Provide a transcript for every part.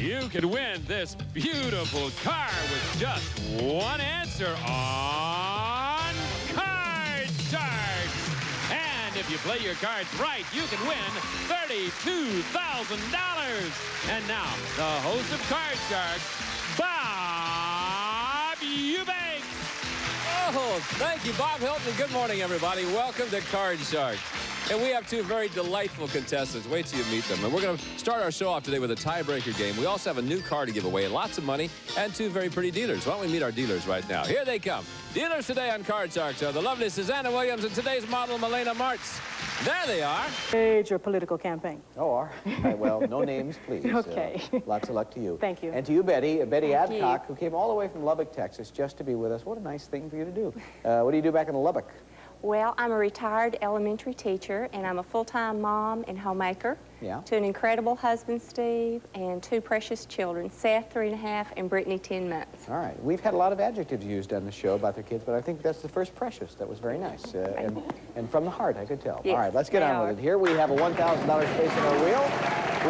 You could win this beautiful car with just one answer on Card Sharks. And if you play your cards right, you can win $32,000. And now, the host of Card Sharks, Bob Eubanks. Oh, thank you, Bob Hilton. Good morning, everybody. Welcome to Card Sharks. And we have two very delightful contestants. Wait till you meet them. And we're going to start our show off today with a tiebreaker game. We also have a new car to give away, lots of money, and two very pretty dealers. Why don't we meet our dealers right now? Here they come. Dealers today on Card Sharks are the lovely Susanna Williams and today's model, Milena Martz. There they are. Your political campaign. Oh, well, no names, please. Okay. Lots of luck to you. Thank you. And to you, Betty. Betty Thank Adcock, you. who came all the way from Lubbock, Texas, just to be with us. What a nice thing for you to do. What do you do back in Lubbock? Well, I'm a retired elementary teacher, and I'm a full-time mom and homemaker to an incredible husband, Steve, and two precious children, Seth, 3.5, and Brittany, 10 months. All right. We've had a lot of adjectives used on the show about their kids, but I think that's the first precious. That was very nice. And from the heart, I could tell. Yes, all right, let's get on with it. Here we have a $1,000 space in our wheel.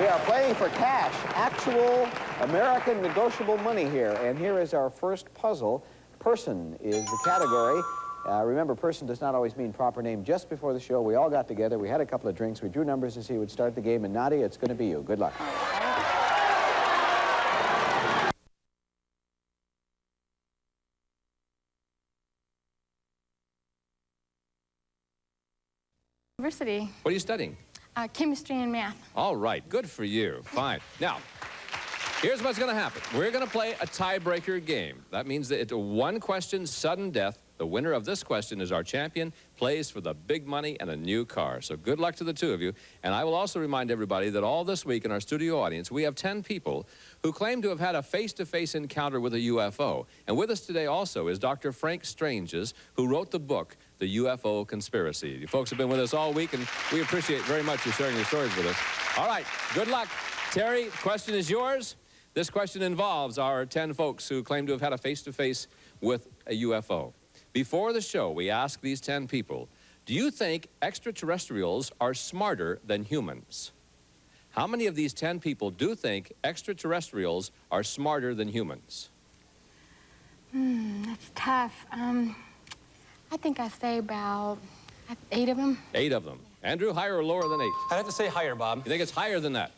We are playing for cash, actual American negotiable money here. And here is our first puzzle. Person is the category. Remember, person does not always mean proper name. Just before the show, we all got together. We had a couple of drinks. We drew numbers to see who would start the game. And Nadia, it's going to be you. Good luck. University. What are you studying? Chemistry and math. All right. Good for you. Fine. Now, here's what's going to happen. We're going to play a tiebreaker game. That means that it's a one-question sudden death. The winner of this question is our champion, plays for the big money and a new car. So good luck to the two of you. And I will also remind everybody that all this week in our studio audience, we have 10 people who claim to have had a face-to-face encounter with a UFO. And with us today also is Dr. Frank Stranges, who wrote the book, The UFO Conspiracy. You folks have been with us all week, and we appreciate very much you sharing your stories with us. All right, good luck. Terry, the question is yours. This question involves our 10 folks who claim to have had a face-to-face with a UFO. Before the show, we asked these 10 people, do you think extraterrestrials are smarter than humans? How many of these 10 people do think extraterrestrials are smarter than humans? That's tough. I think I say about 8 of them. 8 of them. Andrew, higher or lower than 8? I'd have to say higher, Bob. You think it's higher than that?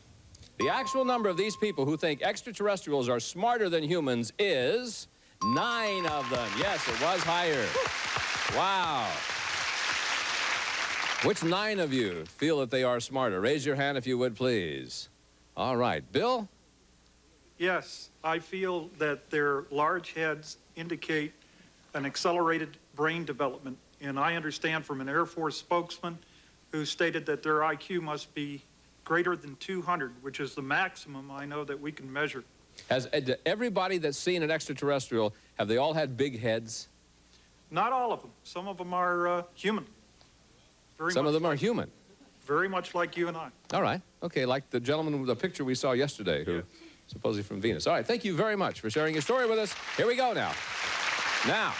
The actual number of these people who think extraterrestrials are smarter than humans is 9 of them. Yes, it was higher. Wow. Which 9 of you feel that they are smarter? Raise your hand if you would, please. All right. Bill? Yes, I feel that their large heads indicate an accelerated brain development. And I understand from an Air Force spokesman who stated that their IQ must be greater than 200, which is the maximum I know that we can measure. Has everybody that's seen an extraterrestrial, have they all had big heads? Not all of them. Some of them are human. Some of them are human. Very much like you and I. All right. Okay, like the gentleman with the picture we saw yesterday, who supposedly from Venus. All right, thank you very much for sharing your story with us. Here we go now. Now,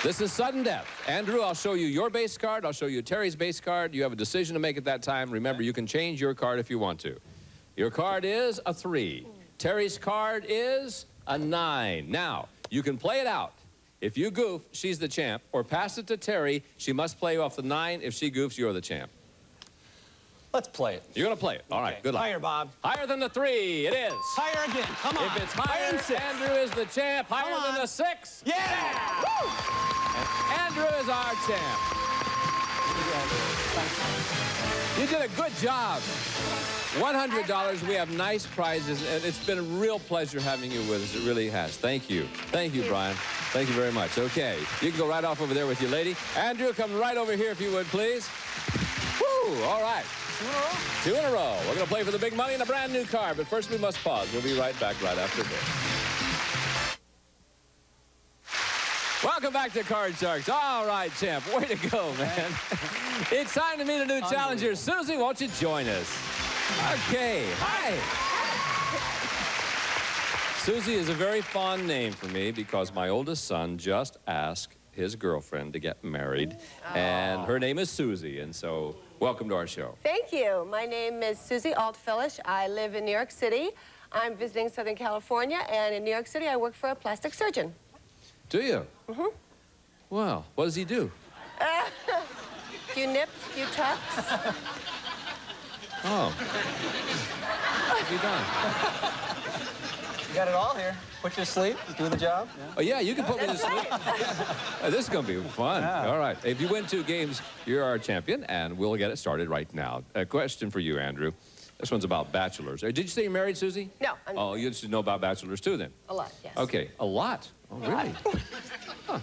this is sudden death. Andrew, I'll show you your base card. I'll show you Terry's base card. You have a decision to make at that time. Remember, you can change your card if you want to. Your card is a 3. Terry's card is a 9. Now, you can play it out. If you goof, she's the champ. Or pass it to Terry. She must play off the 9. If she goofs, you're the champ. Let's play it. You're going to play it. All right, good luck. Higher, Bob. Higher than the 3. It is. Higher again. Come on. If it's higher, Andrew is the champ. Higher than the 6. Yeah! And Andrew is our champ. You did a good job. $100. We have nice prizes, and it's been a real pleasure having you with us. It really has. Thank you. Thank you, Brian. Thank you very much. Okay, you can go right off over there with your lady. Andrew, come right over here if you would, please. Woo! All right. 2 in a row. We're going to play for the big money and a brand new car, but first we must pause. We'll be right back right after this. Welcome back to Card Sharks. All right, champ. Way to go, man. It's time to meet a new challenger. Susie, won't you join us? Okay. Hi. Susie is a very fond name for me because my oldest son just asked his girlfriend to get married, and her name is Susie, and so welcome to our show. Thank you. My name is Susie Altfellish. I live in New York City. I'm visiting Southern California, and in New York City, I work for a plastic surgeon. Do you? Mm-hmm. Well, what does he do? Few nips, few tucks. Oh. What have you done? You got it all here. Put you to sleep, do the job. Yeah. Oh, yeah, you can put me to sleep. This is going to be fun. Yeah. All right. If you win 2 games, you're our champion, and we'll get it started right now. A question for you, Andrew. This one's about bachelors. Did you say you're married, Susie? No, I'm Oh, you should know about bachelors, too, then. a lot, yes. Okay, a lot? Oh, really? Huh.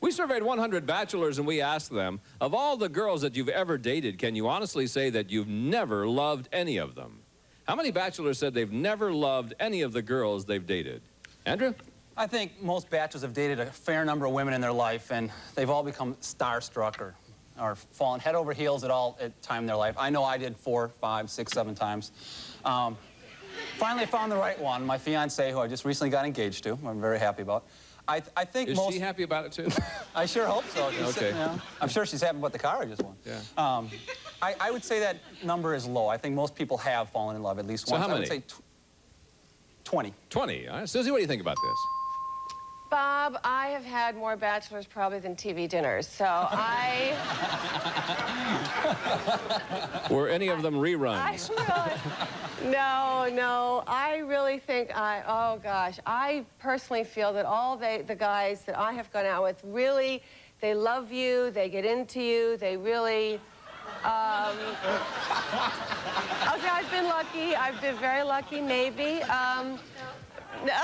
We surveyed 100 bachelors, and we asked them, of all the girls that you've ever dated, can you honestly say that you've never loved any of them? How many bachelors said they've never loved any of the girls they've dated? Andrew? I think most bachelors have dated a fair number of women in their life, and they've all become starstruck or fallen head over heels at time in their life. I know I did 4, 5, 6, 7 times. Finally found the right one, my fiancée, who I just recently got engaged to. I'm very happy about. I think Is she happy about it, too? I sure hope so. Okay. You know, I'm sure she's happy about the car I just won. Yeah. I would say that number is low. I think most people have fallen in love at least once. So how many? I would say 20. 20. All right. Susie, what do you think about this? Bob, I have had more bachelors probably than TV dinners, so I... Were any of them reruns? No, I really think oh gosh, I personally feel that all the guys that I have gone out with really, they love you, they get into you, they really, okay, I've been very lucky, maybe, no.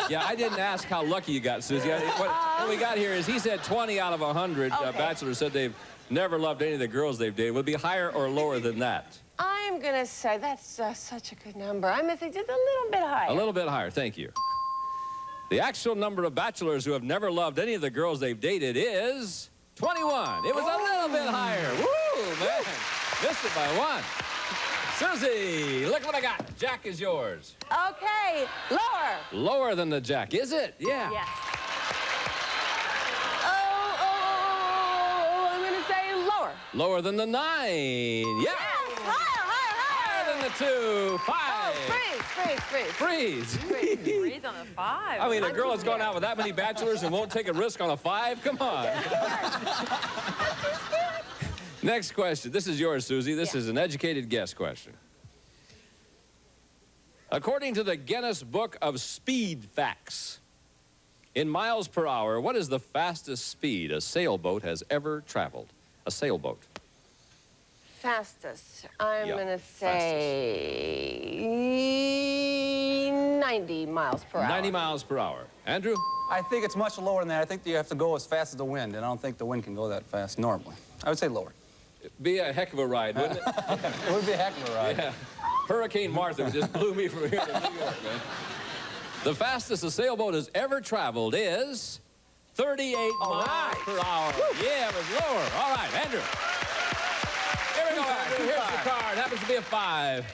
Yeah, I didn't ask how lucky you got, Susie. What we got here is he said 20 out of 100 Okay. bachelors said they've never loved any of the girls they've dated. Would it be higher or lower than that? I'm gonna say that's such a good number. I'm gonna say just a little bit higher. A little bit higher, thank you. The actual number of bachelors who have never loved any of the girls they've dated is 21. It was a little bit higher. Woo, man. Missed it by 1. Susie, look what I got. Jack is yours. Okay, lower. Lower than the Jack, is it? Yeah. Yes. Oh, I'm gonna say lower. Lower than the 9. Yeah. Yes, higher. Higher than the 2. 5. Oh, freeze. Freeze. Freeze on a 5. I mean, a girl has gone out with that many bachelors and won't take a risk on a 5? Come on. Next question. This is yours, Susie. This is an educated guess question. According to the Guinness Book of Speed Facts, in miles per hour, what is the fastest speed a sailboat has ever traveled? A sailboat. Fastest. I'm Yeah, gonna say 90 miles per hour. 90 miles per hour. Andrew? I think it's much lower than that. I think you have to go as fast as the wind, and I don't think the wind can go that fast normally. I would say lower. It'd be a heck of a ride, wouldn't it? It would be a heck of a ride. Yeah. Hurricane Martha just blew me from here to New York, man. The fastest a sailboat has ever traveled is 38 miles per hour. Yeah, it was lower. All right, Andrew. Here we go, Andrew. Here's the card. Happens to be a 5.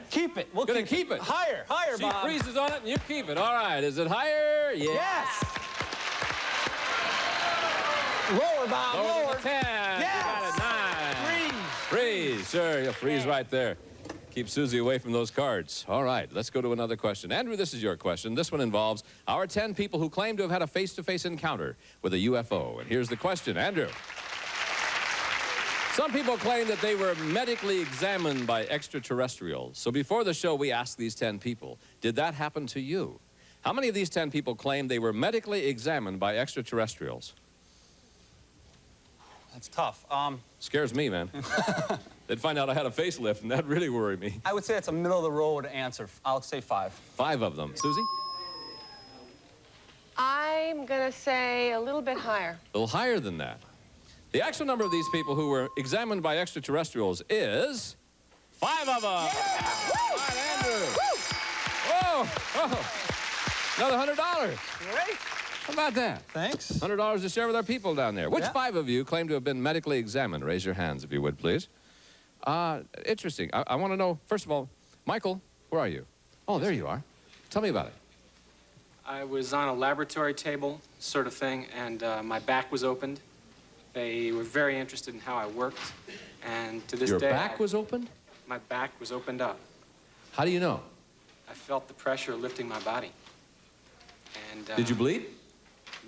Keep it. We'll Gonna keep it. Higher, She Bob. freezes on it and you keep it. All right, is it higher? Yeah. Yes. Lower, Bob. Lower than the 10. Yes. You got it. 9. Freeze. Sure, you'll freeze right there. Keep Susie away from those cards. All right, let's go to another question. Andrew, this is your question. This one involves our 10 people who claim to have had a face-to-face encounter with a UFO. And here's the question, Andrew. Some people claim that they were medically examined by extraterrestrials. So before the show, we asked these 10 people, did that happen to you? How many of these 10 people claim they were medically examined by extraterrestrials? That's tough. Scares me, man. They'd find out I had a facelift, and that'd really worry me. I would say it's a middle-of-the-road answer. I'll say 5. 5 of them. Susie? I'm gonna say a little bit higher. A little higher than that. The actual number of these people who were examined by extraterrestrials is 5 of them. Yeah! All right, Andrew. Whoa! Oh. Another $100. Great. How about that? Thanks. $100 to share with our people down there. Which Yeah. 5 of you claim to have been medically examined? Raise your hands, if you would, please. Interesting. I want to know, first of all, Michael, where are you? Oh, there you are. Tell me about it. I was on a laboratory table, sort of thing, and my back was opened. They were very interested in how I worked, and to this Your day... back was opened? My back was opened up. How do you know? I felt the pressure lifting my body. And, Did you bleed?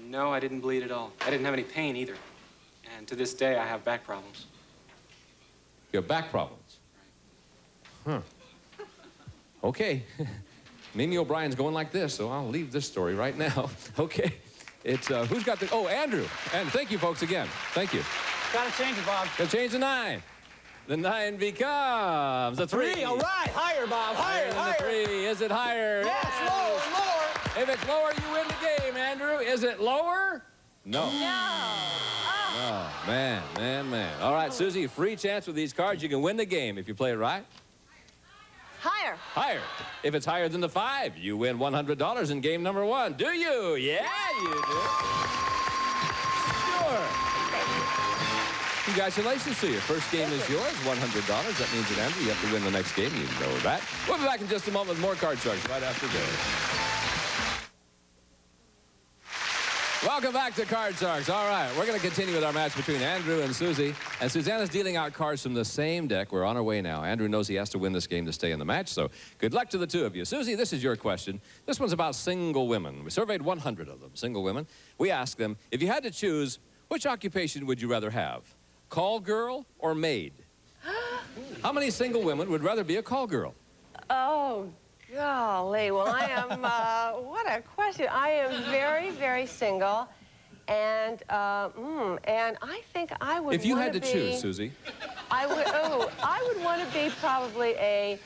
No, I didn't bleed at all. I didn't have any pain either. And to this day, I have back problems. You have back problems? Huh. Okay. Mimi O'Brien's going like this, so I'll leave this story right now. Okay. It's, who's got the... Oh, Andrew. And thank you, folks, again. Thank you. Gotta change it, Bob. Gotta change the 9. The 9 becomes a 3. All right, higher, Bob. Higher, higher. The 3. Is it higher? Yes, lower, lower. If it's lower, you win the game, Andrew. Is it lower? No. Oh, man. All right, Susie, free chance with these cards. You can win the game if you play it right. Higher. Higher. If it's higher than the 5, you win $100 in game number 1. Do you? Yeah, you do. Sure. Congratulations to you. First game is yours, $100. That means that, Andrew, you have to win the next game. You know that. We'll be back in just a moment with more Card Sharks right after this. Welcome back to Card Sharks. All right, we're going to continue with our match between Andrew and Susie. And Susanna's dealing out cards from the same deck. We're on our way now. Andrew knows he has to win this game to stay in the match, so good luck to the two of you. Susie, this is your question. This one's about single women. We surveyed 100 of them, single women. We asked them, if you had to choose, which occupation would you rather have? Call girl or maid? How many single women would rather be a call girl? Oh, golly. Well, I am, what a question. I am very, very single. And I think I would If you had to choose, Susie. I would want to be probably a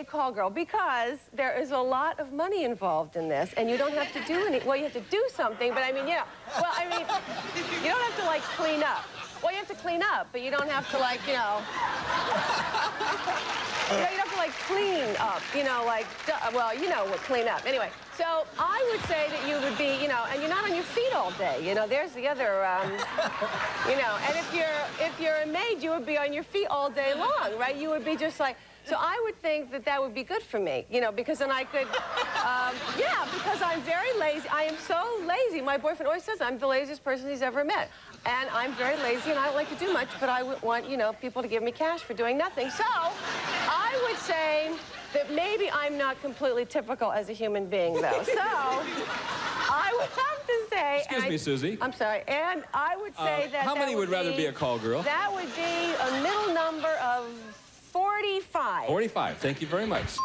call girl because there is a lot of money involved in this, and you don't have to do well, you have to do something, but I mean, yeah. Well, I mean, you don't have to, like, clean up. Well, you have to clean up, but you don't have to, like, you don't have to, like, clean up, like, well, you know what, clean up. Anyway, so I would say that you would be, and you're not on your feet all day, there's the other, and if you're a maid, you would be on your feet all day long, right? You would be just like, so I would think that that would be good for me, because then I could, yeah, because I'm very lazy. I am so lazy. My boyfriend always says I'm the laziest person he's ever met. And I'm very lazy, and I don't like to do much, but I would want, people to give me cash for doing nothing. So I would say that maybe I'm not completely typical as a human being, though. So I would have to say... Excuse me, Susie. I'm sorry. And I would say that... How many would rather be a call girl? That would be a middle number of 45. 45. Thank you very much.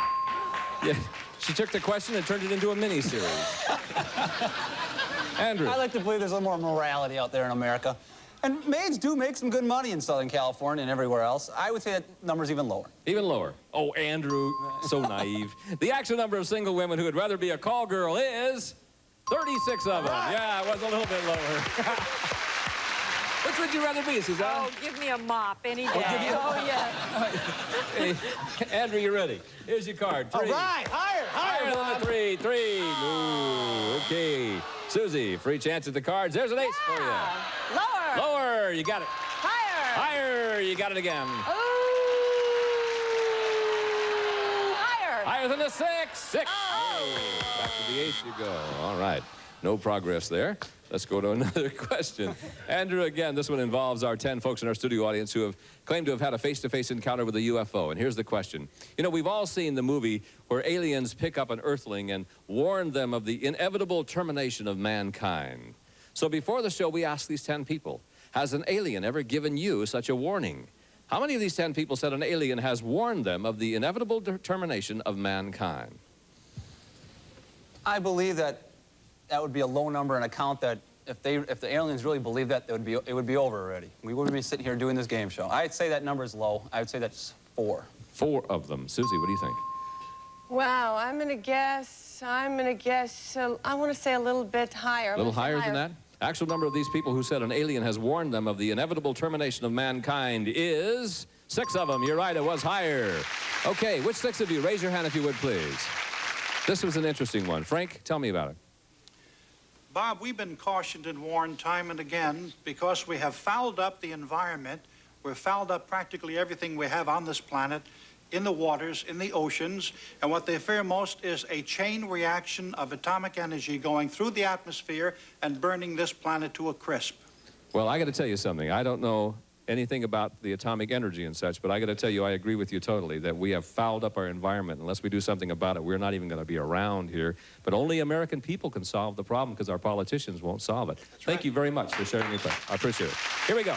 Yeah, she took the question and turned it into a mini-series. Andrew. I like to believe there's a little more morality out there in America. And maids do make some good money in Southern California and everywhere else. I would say that number's even lower. Even lower. Oh, Andrew, so naive. The actual number of single women who would rather be a call girl is 36 of them. Right. Yeah, it was a little bit lower. Which would you rather be, Susanna? Oh, give me a mop any day. Oh, yes. Hey, Andrew, you ready? Here's your card. 3. All right, higher than the 3. 3. Ooh, okay. Susie, free chance at the cards. There's an ace for you. Lower. Lower. You got it. Higher. Higher. You got it again. Ooh. Higher. Higher than the 6. 6. Oh. Hey, back to the 8 you go. All right. No progress there. Let's go to another question. Andrew, again, this one involves our 10 folks in our studio audience who have claimed to have had a face-to-face encounter with a UFO. And here's the question. We've all seen the movie where aliens pick up an earthling and warn them of the inevitable termination of mankind. So before the show, we asked these 10 people, has an alien ever given you such a warning? How many of these 10 people said an alien has warned them of the inevitable termination of mankind? I believe that would be a low number and a count that if the aliens really believe that, it would be over already. We wouldn't be sitting here doing this game show. I'd say that number is low. I would say that's 4. 4 of them. Susie, what do you think? Wow, I'm going to guess, I want to say a little bit higher. A little higher than that? Actual number of these people who said an alien has warned them of the inevitable termination of mankind is 6 of them. You're right, it was higher. Okay, which 6 of you? Raise your hand if you would, please. This was an interesting one. Frank, tell me about it. Bob, we've been cautioned and warned time and again because we have fouled up the environment. We've fouled up practically everything we have on this planet, in the waters, in the oceans, and what they fear most is a chain reaction of atomic energy going through the atmosphere and burning this planet to a crisp. Well, I got to tell you something. I don't know anything about the atomic energy and such, but I got to tell you, I agree with you totally that we have fouled up our environment. Unless we do something about it, we're not even going to be around here. But only American people can solve the problem because our politicians won't solve it. Thank you very much for sharing your thoughts. I appreciate it. Here we go.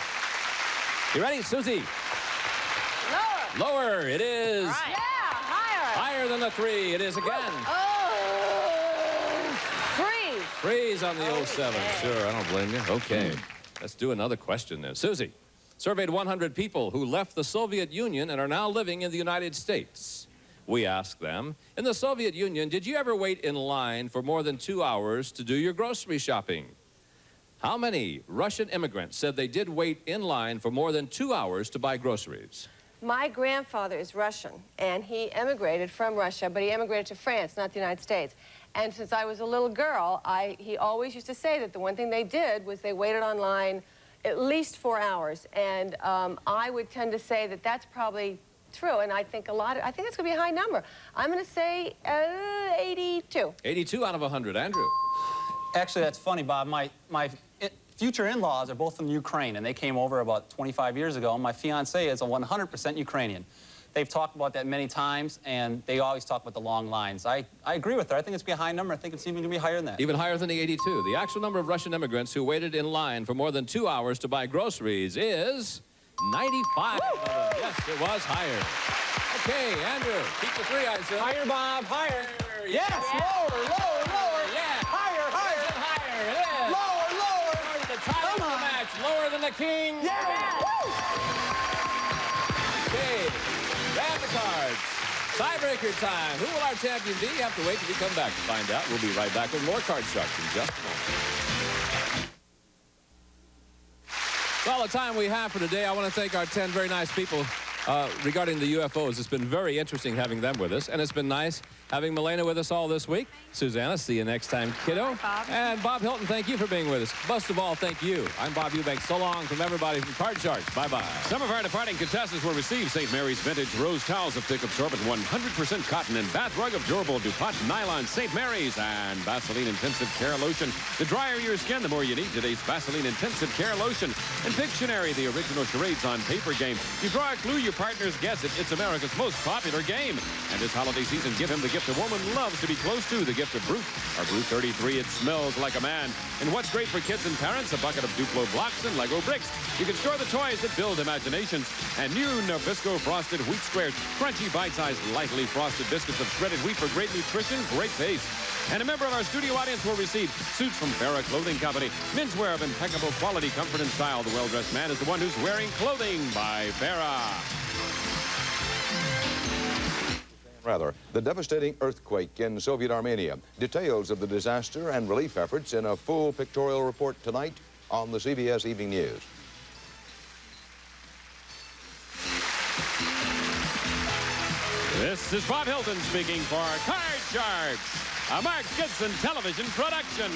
You ready, Susie? Lower. Lower. It is. Yeah, higher. Higher than the 3. It is again. Oh, freeze. Freeze on the 07. Sure, I don't blame you. Okay. Let's do another question then. Susie, surveyed 100 people who left the Soviet Union and are now living in the United States. We asked them, in the Soviet Union, did you ever wait in line for more than 2 hours to do your grocery shopping? How many Russian immigrants said they did wait in line for more than 2 hours to buy groceries? My grandfather is Russian, and he emigrated from Russia, but he emigrated to France, not the United States. And since I was a little girl, he always used to say that the one thing they did was they waited online at least 4 hours. And I would tend to say that that's probably true, and I think I think it's going to be a high number. I'm going to say 82. 82 out of 100. Andrew? Actually, that's funny, Bob. My future in-laws are both from Ukraine, and they came over about 25 years ago. My fiancée is a 100% Ukrainian. They've talked about that many times, and they always talk about the long lines. I agree with her. I think it's going to be a high number. I think it's even going to be higher than that. Even higher than the 82. The actual number of Russian immigrants who waited in line for more than 2 hours to buy groceries is 95. Yes, it was higher. Okay, Andrew, keep the 3, I said. Higher, Bob, higher. Yes, lower, lower, lower. Yeah. Higher, higher. Higher, it is. Lower, lower. The title of the match, lower than the king. Yeah. Okay, grab the cards. Tiebreaker time. Who will our champion be? You have to wait till we come back to find out. We'll be right back with more Card Sharks in just a moment. Well, the time we have for today, I want to thank our 10 very nice people regarding the UFOs. It's been very interesting having them with us, and it's been nice having Milena with us all this week. Susanna, see you next time, kiddo. Bob. And Bob Hilton, thank you for being with us. Most of all, thank you. I'm Bob Eubanks. So long from everybody from Card Sharks. Bye-bye. Some of our departing contestants will receive St. Mary's Vintage Rose Towels of Thick Absorbent 100% cotton and bath rug of durable DuPont nylon St. Mary's and Vaseline Intensive Care Lotion. The drier your skin, the more you need today's Vaseline Intensive Care Lotion. And Pictionary, the original charades on paper game. You draw a clue, your partners guess it. It's America's most popular game. And this holiday season, give him the gift a woman loves to be close to, the gift of Brute. Our Brute 33, it smells like a man. And what's great for kids and parents, a bucket of Duplo blocks and Lego bricks. You can store the toys that build imaginations. And new Nabisco Frosted Wheat Squares, crunchy, bite-sized, lightly frosted biscuits of shredded wheat for great nutrition, great taste. And a member of our studio audience will receive suits from Farrah Clothing Company. Menswear of impeccable quality, comfort, and style. The well-dressed man is the one who's wearing clothing by Farrah. The devastating earthquake in Soviet Armenia. Details of the disaster and relief efforts in a full pictorial report tonight on the CBS Evening News. This is Bob Hilton speaking for Card Sharks, a Mark Goodson television production.